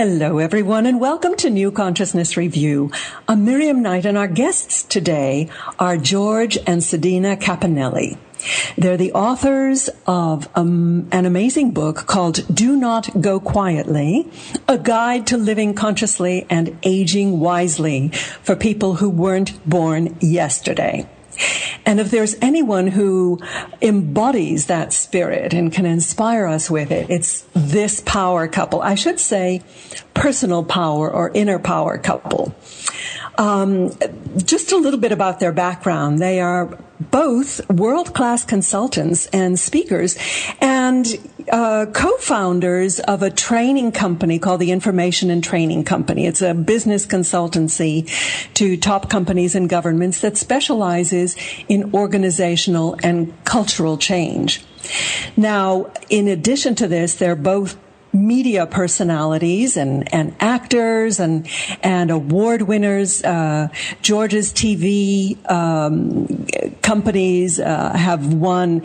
Hello, everyone, and welcome to New Consciousness Review. I'm Miriam Knight, and our guests today are George and Sedena Cappannelli. They're the authors of an amazing book called Do Not Go Quietly, A Guide to Living Consciously and Aging Wisely for People Who Weren't Born Yesterday. And if there's anyone who embodies that spirit and can inspire us with it, it's this power couple. I should say personal power or inner power couple. Just a little bit about their background. They are both world-class consultants and speakers and co-founders of a training company called the Information and Training Company. It's a business consultancy to top companies and governments that specializes in organizational and cultural change. Now, in addition to this, they're both media personalities and actors and award winners. George's TV companies have won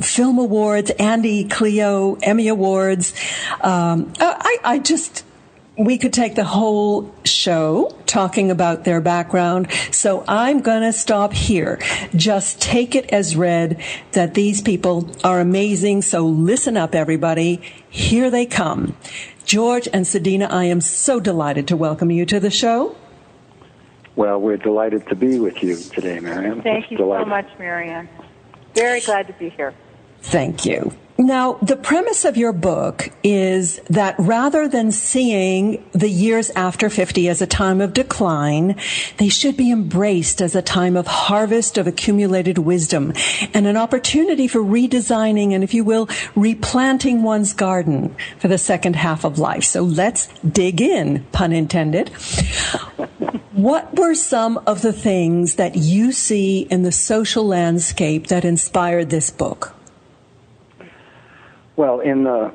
film awards, Andy Cleo Emmy Awards. We could take the whole show talking about their background, so I'm going to stop here. Just take it as read that these people are amazing, so listen up, everybody. Here they come. George and Sedena, I am so delighted to welcome you to the show. Well, we're delighted to be with you today, Miriam. Thank you so much, Miriam. Very glad to be here. Thank you. Now, the premise of your book is that rather than seeing the years after 50 as a time of decline, they should be embraced as a time of harvest of accumulated wisdom and an opportunity for redesigning and, if you will, replanting one's garden for the second half of life. So let's dig in, pun intended. What were some of the things that you see in the social landscape that inspired this book? Well, in the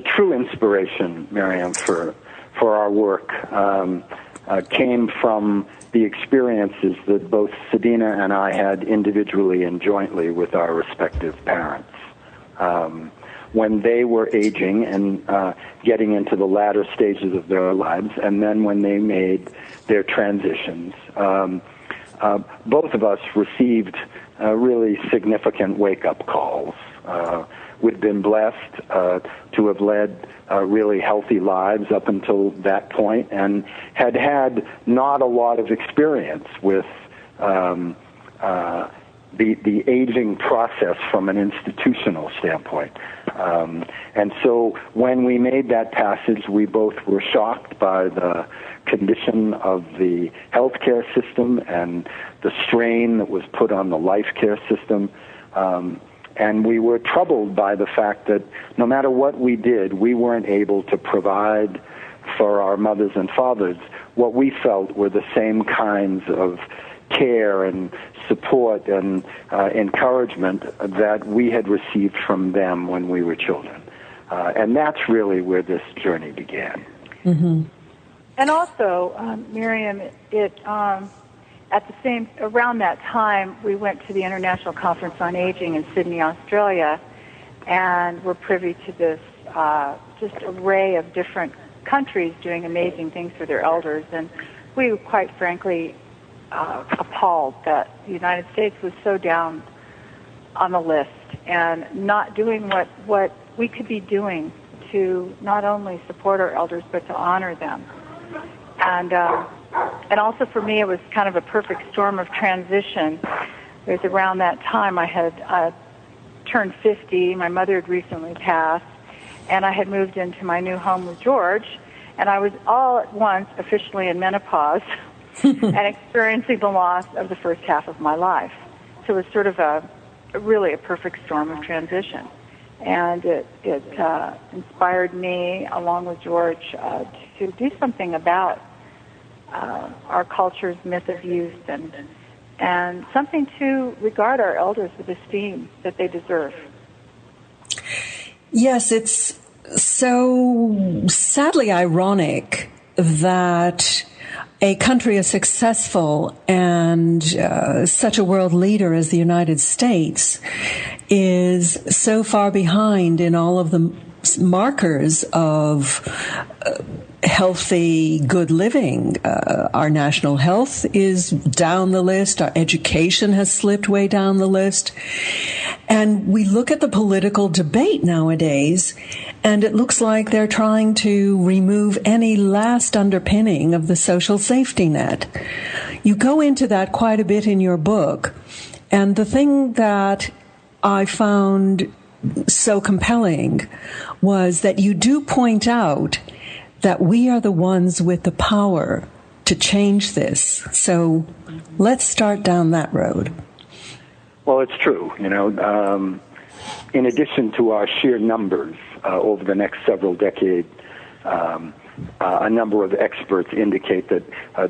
true inspiration, Miriam, for our work came from the experiences that both Sedena and I had individually and jointly with our respective parents. When they were aging and getting into the latter stages of their lives, and then when they made their transitions, both of us received really significant wake-up calls. We've been blessed to have led really healthy lives up until that point and had not a lot of experience with the aging process from an institutional standpoint. And so when we made that passage, we both were shocked by the condition of the healthcare system and the strain that was put on the life care system. And we were troubled by the fact that no matter what we did, we weren't able to provide for our mothers and fathers what we felt were the same kinds of care and support and encouragement that we had received from them when we were children. And that's really where this journey began. Mm-hmm. And also, Miriam, around that time, we went to the International Conference on Aging in Sydney, Australia, and were privy to this just array of different countries doing amazing things for their elders. And we were quite frankly appalled that the United States was so down on the list and not doing what we could be doing to not only support our elders but to honor them. And also for me, it was kind of a perfect storm of transition. It was around that time I had turned 50. My mother had recently passed, and I had moved into my new home with George, and I was all at once officially in menopause and experiencing the loss of the first half of my life. So it was sort of really a perfect storm of transition. And it inspired me, along with George, to do something about our culture's myth of youth and something to regard our elders with esteem that they deserve. Yes, it's so sadly ironic that a country as successful and such a world leader as the United States is so far behind in all of the markers of healthy, good living. Our national health is down the list. Our education has slipped way down the list. And we look at the political debate nowadays, and it looks like they're trying to remove any last underpinning of the social safety net. You go into that quite a bit in your book. And the thing that I found so compelling was that you do point out that we are the ones with the power to change this. So let's start down that road. Well, it's true. In addition to our sheer numbers over the next several decades, a number of experts indicate that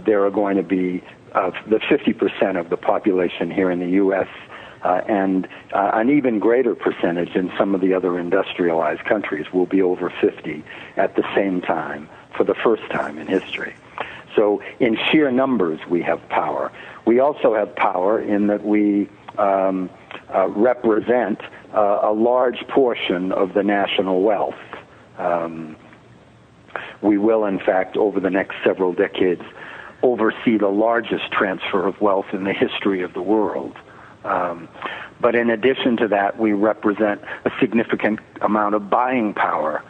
there are going to be the 50% of the population here in the U.S. And an even greater percentage in some of the other industrialized countries will be over 50 at the same time for the first time in history. So in sheer numbers, we have power. We also have power in that we represent a large portion of the national wealth. We will, in fact, over the next several decades, oversee the largest transfer of wealth in the history of the world. But in addition to that, we represent a significant amount of buying power,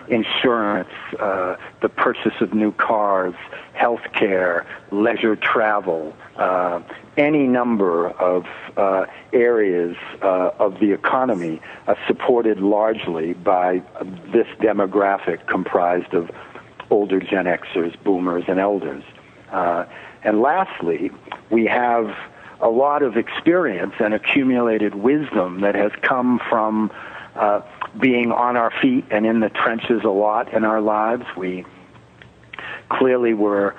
insurance, the purchase of new cars, healthcare, leisure travel, any number of areas of the economy supported largely by this demographic comprised of older Gen Xers, boomers, and elders. And lastly, we have a lot of experience and accumulated wisdom that has come from being on our feet and in the trenches a lot in our lives. We clearly were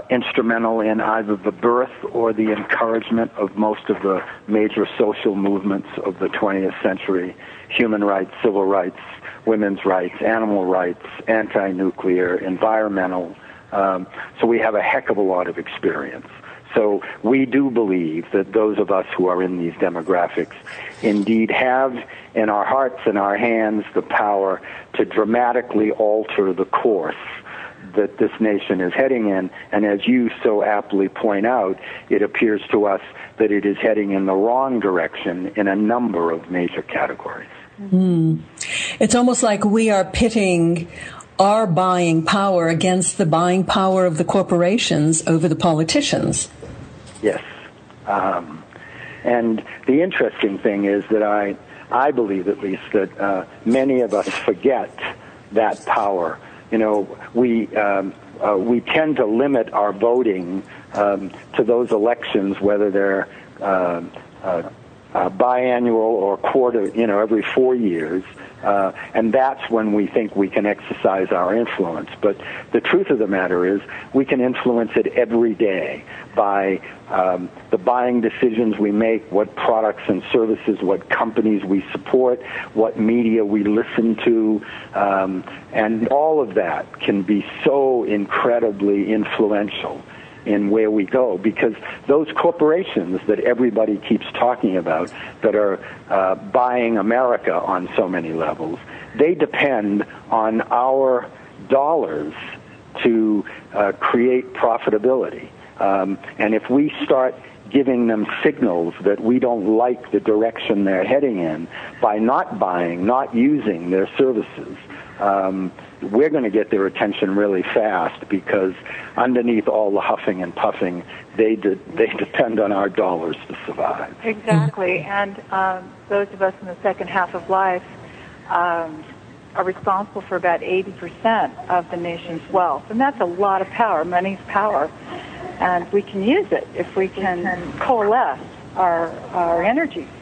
instrumental in either the birth or the encouragement of most of the major social movements of the 20th century: human rights, civil rights, women's rights, animal rights, anti-nuclear, environmental. So we have a heck of a lot of experience. So we do believe that those of us who are in these demographics indeed have in our hearts and our hands the power to dramatically alter the course that this nation is heading in. And as you so aptly point out, it appears to us that it is heading in the wrong direction in a number of major categories. It's almost like we are pitting our buying power against the buying power of the corporations over the politicians. Yes. And the interesting thing is that I believe, at least, that many of us forget that power. We tend to limit our voting to those elections, whether they're biannual or quarter, every 4 years. And that's when we think we can exercise our influence. But the truth of the matter is we can influence it every day by the buying decisions we make, what products and services, what companies we support, what media we listen to. And all of that can be so incredibly influential in where we go, because those corporations that everybody keeps talking about that are buying America on so many levels, they depend on our dollars to create profitability. And if we start giving them signals that we don't like the direction they're heading in by not buying, not using their services, we're going to get their attention really fast, because underneath all the huffing and puffing, they depend on our dollars to survive. Exactly. And those of us in the second half of life are responsible for about 80% of the nation's wealth. And that's a lot of power. Money's power. And we can use it if we can coalesce our energies.